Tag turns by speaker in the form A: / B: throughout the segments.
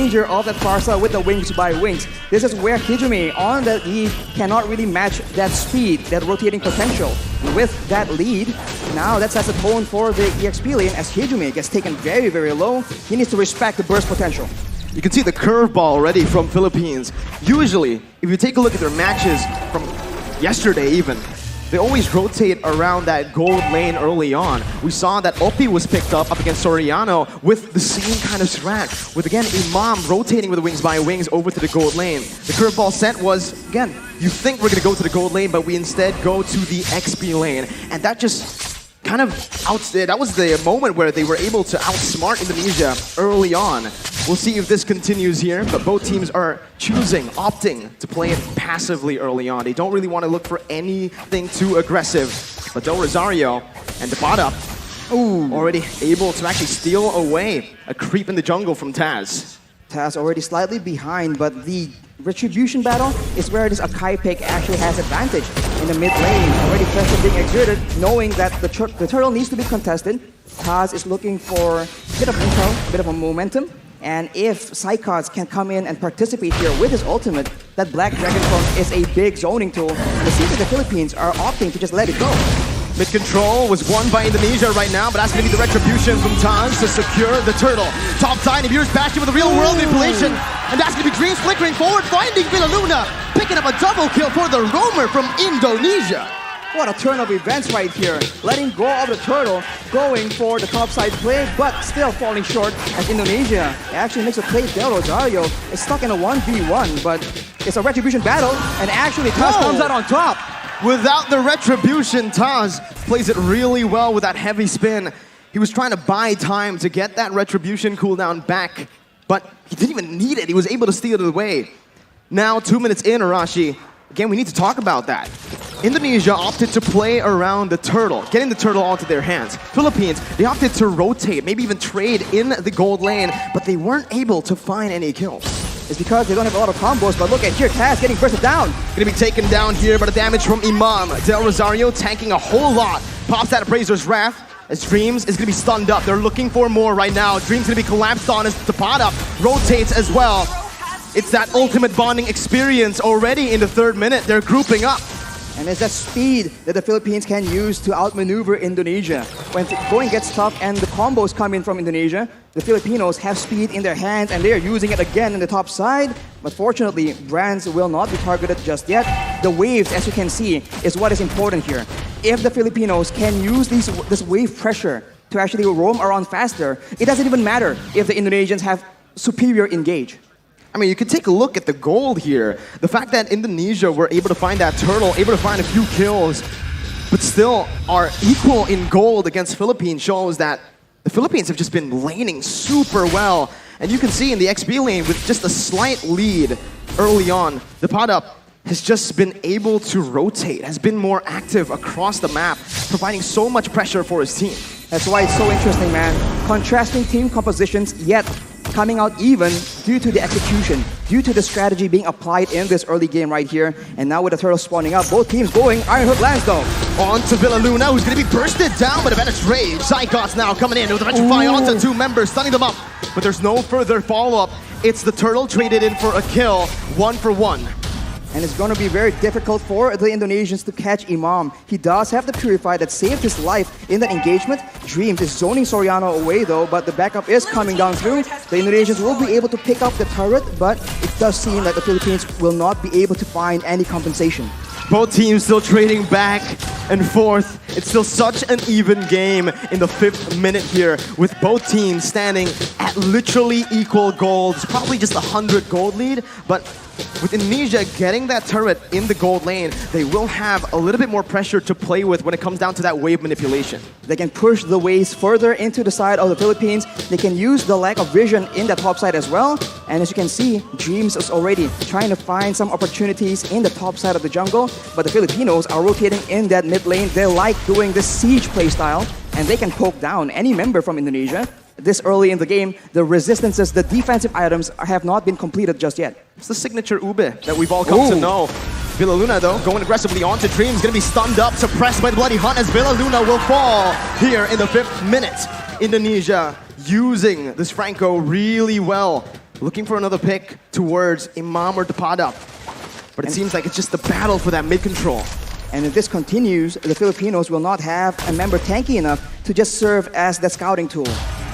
A: danger of that far side with the wings by wings. This is where Hijumi on the lead cannot really match that speed, that rotating potential. With that lead, now that sets the tone for the EXP lane as Hijumi gets taken very, very low. He needs to respect the burst potential.
B: You can see the curveball already from Philippines. Usually, if you take a look at their matches from yesterday even, they always rotate around that gold lane early on. We saw that Oppi was picked up against Soriano with the same kind of strat. With, again, Imam rotating with the wings by wings over to the gold lane. The curveball set was, again, you think we're going to go to the gold lane, but we instead go to the XP lane. And that just kind of that was the moment where they were able to outsmart Indonesia early on. We'll see if this continues here, but both teams are opting to play it passively early on. They don't really want to look for anything too aggressive. But Del Rosario and Depata already able to actually steal away a creep in the jungle from Taz.
A: Taz already slightly behind, but the retribution battle is where this Akai pick actually has advantage. In the mid lane, already pressure being exerted, knowing that the turtle needs to be contested. Taz is looking for a bit of intel, a bit of a momentum. And if Psychots can come in and participate here with his ultimate, that Black Dragon Clone is a big zoning tool. And it seems like the Philippines are opting to just let it go.
B: Mid control was won by Indonesia right now, but that's going to be the retribution from Taz to secure the turtle. Top side, and here's Bastion with a real world manipulation. And that's going to be Dreams flickering forward, finding Villaluna, picking up a double kill for the roamer from Indonesia.
A: What a turn of events right here. Letting go of the turtle, going for the topside play, but still falling short as Indonesia actually makes a play. Del Rosario is stuck in a 1v1, but it's a retribution battle, and actually Taz comes out on top.
B: Without the retribution, Taz plays it really well with that heavy spin. He was trying to buy time to get that retribution cooldown back, but he didn't even need it. He was able to steal it away. Now, 2 minutes in, Arashi, again, we need to talk about that. Indonesia opted to play around the turtle, getting the turtle onto their hands. Philippines, they opted to rotate, maybe even trade in the gold lane, but they weren't able to find any kills.
A: It's because they don't have a lot of combos, but look at here, Taz getting bursted down.
B: Gonna be taken down here by the damage from Imam. Del Rosario tanking a whole lot. Pops out of Brazer's Wrath as Dreams is gonna be stunned up. They're looking for more right now. Dreams gonna be collapsed on as Depata rotates as well. It's that ultimate bonding experience already in the 3rd minute. They're grouping up.
A: And it's that speed that the Philippines can use to outmaneuver Indonesia. When going gets tough and the combos come in from Indonesia, the Filipinos have speed in their hands and they are using it again in the top side. But fortunately, Brands will not be targeted just yet. The waves, as you can see, is what is important here. If the Filipinos can use this wave pressure to actually roam around faster, it doesn't even matter if the Indonesians have superior engage.
B: I mean, you can take a look at the gold here. The fact that Indonesia were able to find that turtle, able to find a few kills, but still are equal in gold against Philippines shows that the Philippines have just been laning super well. And you can see in the XP lane with just a slight lead early on, the Depata has just been able to rotate, has been more active across the map, providing so much pressure for his team.
A: That's why it's so interesting, man. Contrasting team compositions, yet coming out even due to the execution, due to the strategy being applied in this early game right here. And now with the turtle spawning up, both teams going Iron Hook lands though.
B: On to Villaluna, who's going to be bursted down by the Venice Rage. Psychots now coming in with the Electrify onto 2 members, stunning them up. But there's no further follow-up. It's the turtle traded in for a kill, 1 for 1.
A: And it's going to be very difficult for the Indonesians to catch Imam. He does have the Purify that saved his life in that engagement. Dreams is zoning Soriano away though, but the backup is coming down through. The Indonesians will be able to pick up the turret, but it does seem like the Philippines will not be able to find any compensation.
B: Both teams still trading back and forth. It's still such an even game in the 5th minute here, with both teams standing at literally equal gold. It's probably just 100 gold lead, but with Indonesia getting that turret in the gold lane, they will have a little bit more pressure to play with when it comes down to that wave manipulation.
A: They can push the waves further into the side of the Philippines. They can use the lack of vision in that top side as well. And as you can see, Dreams is already trying to find some opportunities in the top side of the jungle. But the Filipinos are rotating in that mid lane. They like doing this siege playstyle, and they can poke down any member from Indonesia. This early in the game, the resistances, the defensive items have not been completed just yet.
B: It's the signature Ube that we've all come to know. Villaluna, though, going aggressively onto Dreams, going to be stunned up, suppressed by the Bloody Hunt as Villaluna will fall here in the 5th minute. Indonesia using this Franco really well. looking for another pick towards Imam or Depadap. But it seems like it's just the battle for that mid-control.
A: And if this continues, the Filipinos will not have a member tanky enough to just serve as that scouting tool.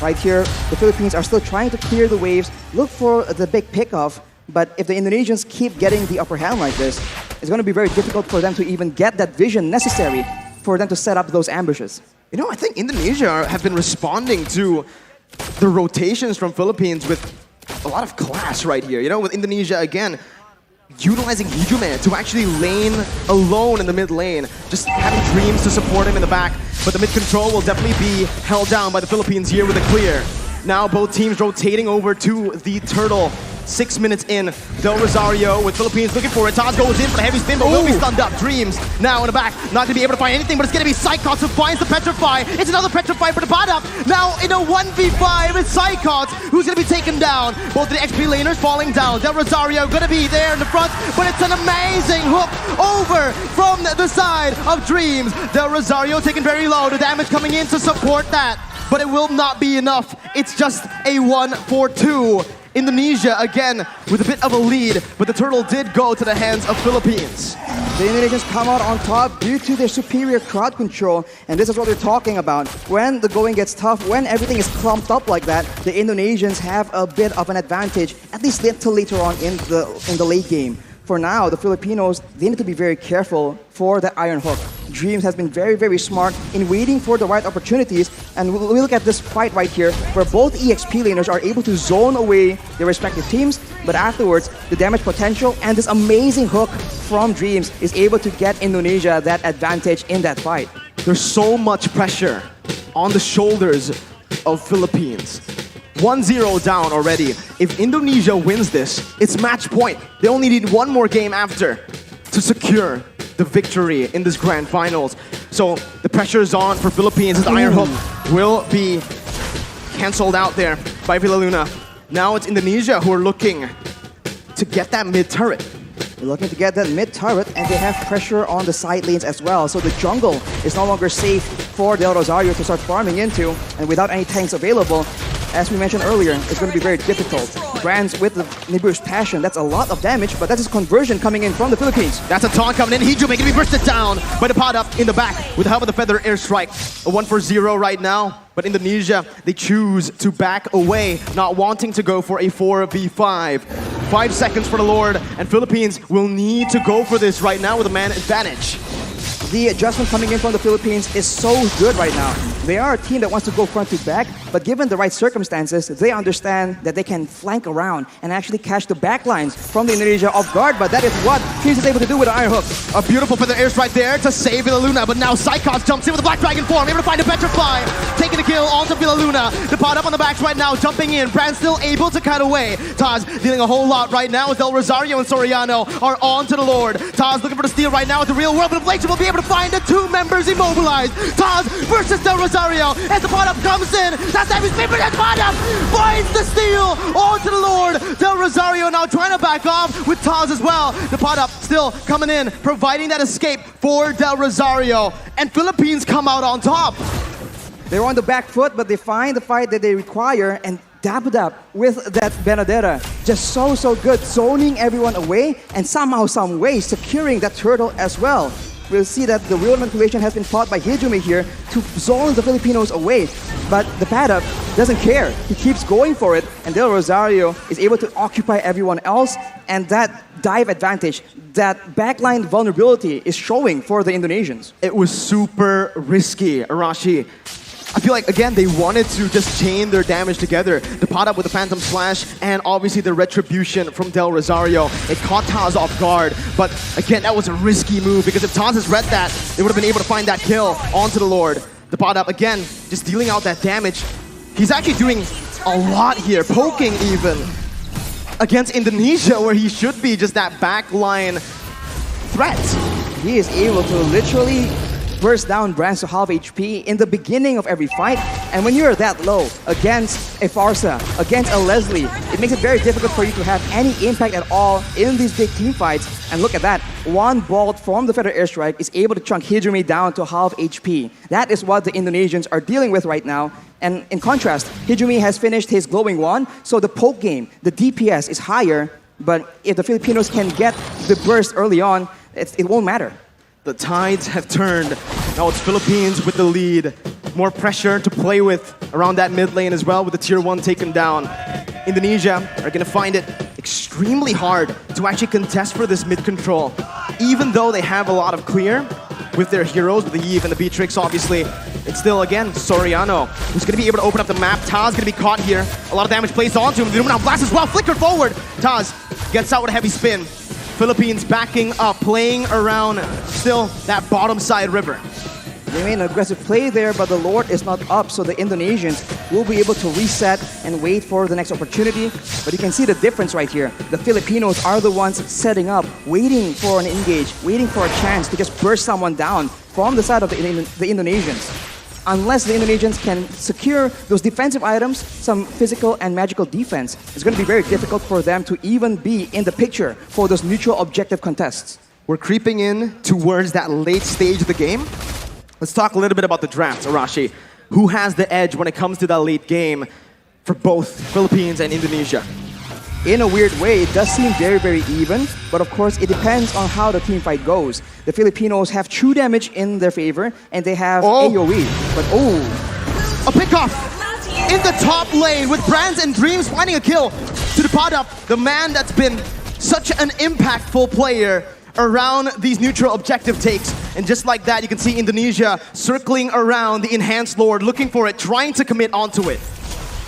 A: Right here, the Philippines are still trying to clear the waves, look for the big pickoff, but if the Indonesians keep getting the upper hand like this, it's going to be very difficult for them to even get that vision necessary for them to set up those ambushes.
B: You know, I think Indonesia have been responding to the rotations from Philippines with a lot of class right here. You know, with Indonesia, again, utilizing Hijume to actually lane alone in the mid lane, just having Dreams to support him in the back. But the mid control will definitely be held down by the Philippines here with a clear. Now both teams rotating over to the Turtle. 6 minutes in, Del Rosario with Philippines looking for it. Taz goes in for the heavy spin, but will be stunned up. Dreams now in the back, not going to be able to find anything, but it's going to be Psychots who finds the Petrify. It's another Petrify for the Padap. Now in a 1v5, it's Psychots who's going to be taken down. Both of the XP laners falling down. Del Rosario going to be there in the front, but it's an amazing hook over from the side of Dreams. Del Rosario taken very low, the damage coming in to support that, but it will not be enough. It's just a 1-4-2. Indonesia again with a bit of a lead, but the Turtle did go to the hands of Philippines.
A: The Indonesians come out on top due to their superior crowd control, and this is what we're talking about. When the going gets tough, when everything is clumped up like that, the Indonesians have a bit of an advantage, at least until later on in the late game. For now, the Filipinos, they need to be very careful for that iron hook. Dreams has been very, very smart in waiting for the right opportunities. And we look at this fight right here, where both EXP laners are able to zone away their respective teams, but afterwards, the damage potential and this amazing hook from Dreams is able to get Indonesia that advantage in that fight.
B: There's so much pressure on the shoulders of Philippines. 1-0 down already. If Indonesia wins this, it's match point. They only need one more game after to secure the victory in this grand finals. So the pressure is on for Philippines as the Iron Hook will be cancelled out there by Villaluna. Now it's Indonesia who are looking to get that mid turret.
A: They're looking to get that mid turret, and they have pressure on the side lanes as well. So the jungle is no longer safe for Del Rosario to start farming into, and without any tanks available, as we mentioned earlier, it's going to be very difficult. Brands with the Nibiru's Passion, that's a lot of damage, but that is conversion coming in from the Philippines.
B: That's a taunt coming in. Hijume going to be bursted down by the pod up in the back with the help of the Feather Airstrike. A 1-for-0 right now, but Indonesia, they choose to back away, not wanting to go for a 4v5. 5 seconds for the Lord, and Philippines will need to go for this right now with a man advantage.
A: The adjustment coming in from the Philippines is so good right now. They are a team that wants to go front to back, but given the right circumstances, they understand that they can flank around and actually catch the back lines from the Indonesia off guard, but that is what Teams is able to do with the Iron Hook.
B: A beautiful feather airstrike there to save Villaluna, but now Psychots jumps in with the Black Dragon form, able to find a Petrify, taking the kill onto Villaluna. The pod up on the backs right now, jumping in. Brand still able to cut away. Taz dealing a whole lot right now as Del Rosario and Soriano are on to the Lord. Taz looking for the steal right now at the real world, but Blake will be able to find the 2 members immobilized. Taz versus Del Rosario as the pod up comes in. That's heavy spin, but that pod up finds the steal onto the Lord. Del Rosario now trying to back off with Taz as well. The pod up still coming in, providing that escape for Del Rosario. And Philippines come out on top.
A: They're on the back foot, but they find the fight that they require, and Dapdap with that Benedetta. Just so good, zoning everyone away, and somehow, some way, securing that turtle as well. We'll see that the real manipulation has been fought by Hijume here to zone the Filipinos away. But the Padap doesn't care. He keeps going for it, and Del Rosario is able to occupy everyone else, and that dive advantage, that backline vulnerability is showing for the Indonesians.
B: It was super risky, Arashi. I feel like, again, they wanted to just chain their damage together. The pot up with the Phantom Slash and obviously the Retribution from Del Rosario. It caught Taz off guard, but again, that was a risky move because if Taz has read that, they would have been able to find that kill onto the Lord. The pot up, again, just dealing out that damage. He's actually doing a lot here, poking even against Indonesia where he should be just that backline threat.
A: He is able to literally burst down Brands to half HP in the beginning of every fight, and when you're that low against a Farsa, against a Leslie, it makes it very difficult for you to have any impact at all in these big team fights. And look at that, one bolt from the Feather Airstrike is able to chunk Hijume down to half HP. That is what the Indonesians are dealing with right now, And in contrast, Hijumi has finished his glowing wand, so the poke game, the DPS is higher, but if the Filipinos can get the burst early on, it won't matter.
B: The tides have turned. Now it's Philippines with the lead. More pressure to play with around that mid lane as well with the tier 1 taken down. Indonesia are going to find it extremely hard to actually contest for this mid control. Even though they have a lot of clear with their heroes, with the Eve and the Beatrix, obviously, it's still, again, Soriano who's going to be able to open up the map. Taz going to be caught here. A lot of damage placed onto him. The Illuminati Blast as well. Flicker forward. Taz gets out with a heavy spin. Philippines backing up, playing around still that bottom side river.
A: They made an aggressive play there, but the Lord is not up, so the Indonesians will be able to reset and wait for the next opportunity. But you can see the difference right here. The Filipinos are the ones setting up, waiting for an engage, waiting for a chance to just burst someone down from the side of the Indonesians. Unless the Indonesians can secure those defensive items, some physical and magical defense, it's going to be very difficult for them to even be in the picture for those neutral objective contests.
B: We're creeping in towards that late stage of the game. Let's talk a little bit about the draft, Arashi. Who has the edge when it comes to that late game for both Philippines and Indonesia?
A: In a weird way, it does seem very, very even, but of course, it depends on how the team fight goes. The Filipinos have true damage in their favor, and they have AoE. But
B: a pickoff in the top lane with Brands and Dreams finding a kill to the pot up. The man that's been such an impactful player around these neutral objective takes. And just like that, you can see Indonesia circling around the Enhanced Lord, looking for it, trying to commit onto it.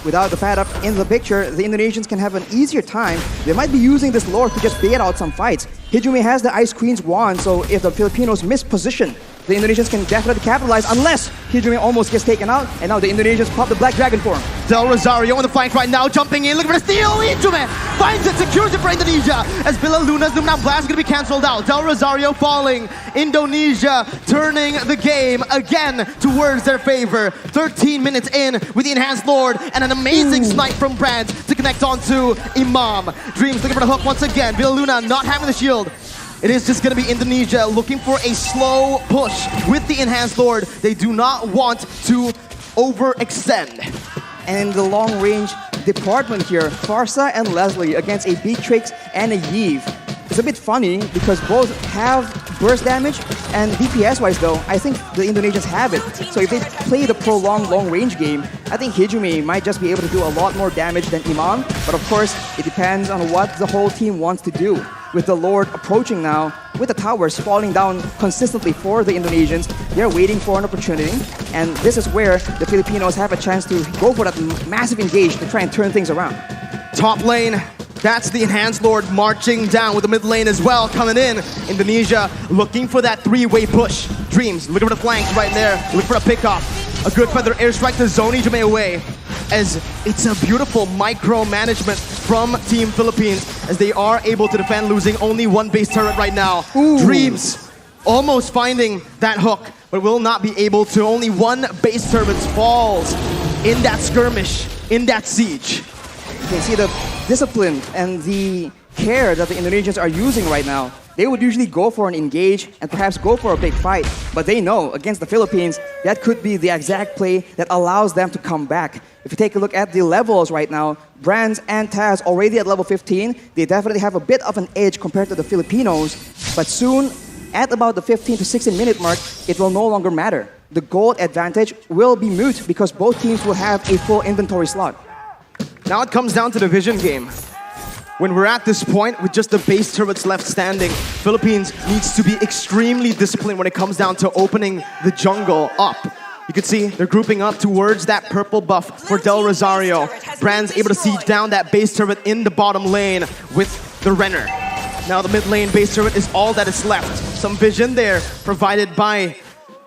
A: Without the pad up in the picture, the Indonesians can have an easier time. They might be using this Lord to just bait out some fights. Hijumi has the Ice Queen's wand, so if the Filipinos miss position, the Indonesians can definitely capitalize unless Hijumi almost gets taken out, and now the Indonesians pop the Black Dragon for him.
B: Del Rosario on the flank right now, jumping in, looking for the steal. Hijumi finds it, secures it for Indonesia as Villa Luna's Lumina Blast is going to be cancelled out. Del Rosario falling. Indonesia turning the game again towards their favor. 13 minutes in with the Enhanced Lord and an amazing snipe from Brand to connect onto Imam. Dreams looking for the hook once again. Villa Luna not having the shield. It is just going to be Indonesia looking for a slow push with the Enhanced Lord. They do not want to overextend.
A: And in the long-range department here, Farsa and Leslie against a Beatrix and a Yve. It's a bit funny because both have burst damage, and DPS-wise though, I think the Indonesians have it. So if they play the prolonged long-range game, I think Hijumi might just be able to do a lot more damage than Imam. But of course, it depends on what the whole team wants to do. With the Lord approaching now, with the towers falling down consistently for the Indonesians, they're waiting for an opportunity. And this is where the Filipinos have a chance to go for that massive engage to try and turn things around.
B: Top lane, that's the Enhanced Lord marching down with the mid lane as well, coming in. Indonesia looking for that three-way push. Dreams, looking for the flanks right there, looking for a pickoff. A good feather airstrike to zone Hijumi away, as it's a beautiful micromanagement from Team Philippines as they are able to defend, losing only one base turret right now. Dreams almost finding that hook, but will not be able to. Only one base turret falls in that skirmish, in that siege.
A: You can see the discipline and the care that the Indonesians are using right now. They would usually go for an engage and perhaps go for a big fight, but they know against the Philippines, that could be the exact play that allows them to come back. If you take a look at the levels right now, Brands and Taz already at level 15, they definitely have a bit of an edge compared to the Filipinos, but soon, at about the 15 to 16 minute mark, it will no longer matter. The gold advantage will be moot because both teams will have a full inventory slot.
B: Now it comes down to the vision game. When we're at this point with just the base turrets left standing, Philippines needs to be extremely disciplined when it comes down to opening the jungle up. You can see they're grouping up towards that purple buff for Del Rosario. Brand's able to siege down that base turret in the bottom lane with the Renner. Now the mid lane base turret is all that is left. Some vision there provided by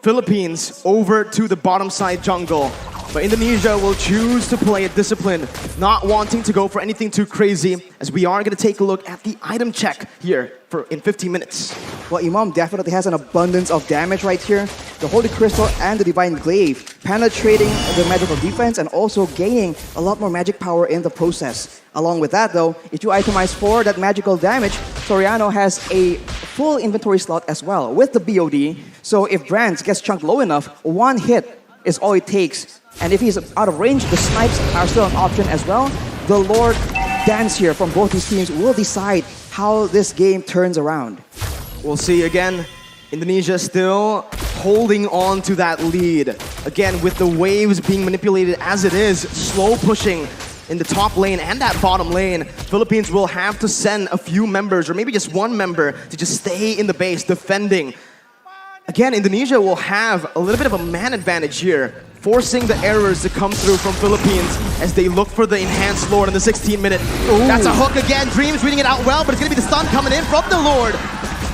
B: Philippines over to the bottom side jungle. But Indonesia will choose to play it disciplined, not wanting to go for anything too crazy, as we are going to take a look at the item check here in 15 minutes.
A: Well, Imam definitely has an abundance of damage right here. The Holy Crystal and the Divine Glaive penetrating the magical defense and also gaining a lot more magic power in the process. Along with that though, if you itemize for that magical damage, Soriano has a full inventory slot as well with the BOD. So if Brands gets chunked low enough, one hit is all it takes And if he's out of range, the snipes are still an option as well. The Lord dance here from both these teams will decide how this game turns around.
B: We'll see again. Indonesia still holding on to that lead. Again, with the waves being manipulated as it is, slow pushing in the top lane and that bottom lane, Philippines will have to send a few members, or maybe just one member, to just stay in the base defending. Again, Indonesia will have a little bit of a man advantage here, forcing the errors to come through from Philippines as they look for the enhanced Lord in the 16-minute. That's a hook again. Dreams reading it out well, but it's going to be the stun coming in from the Lord.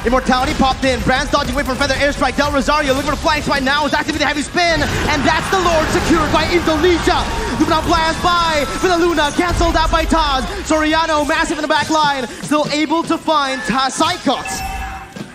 B: Immortality popped in. Brands dodging away from Feather Airstrike. Del Rosario looking for the flanks right now. Is activating the heavy spin. And that's the Lord secured by Indonesia. Luna blast by Villa Luna. Cancelled out by Taz. Soriano massive in the back line. Still able to find Psychots.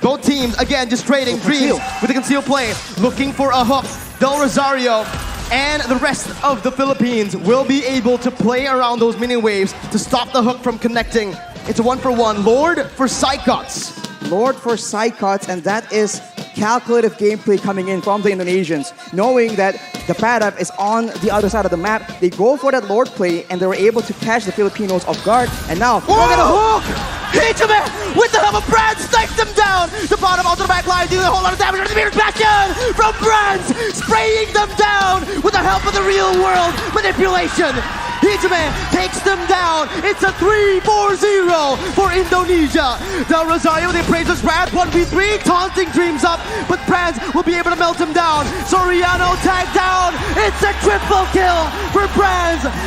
B: Both teams, again, just trading Dreams with the conceal play. Looking for a hook. Del Rosario and the rest of the Philippines will be able to play around those mini waves to stop the hook from connecting. It's a 1-for-1. Lord for Psychots.
A: Lord for Psychots, and that is calculative gameplay coming in from the Indonesians. Knowing that the Padap is on the other side of the map, they go for that Lord play, and they were able to catch the Filipinos off guard. And now,
B: look at the hook! Hijime with the help of Brands snipes them down! The bottom onto the back line, doing a whole lot of damage to the Mirror Bastion from Brands, spraying them down with the help of the real world manipulation. Hijime takes them down. It's a 3-4-0 for Indonesia. Del Rosario, the appraiser's Brands 1v3, taunting Dreams up, but Brands will be able to melt him down. Soriano tagged down. It's a triple kill for Brands.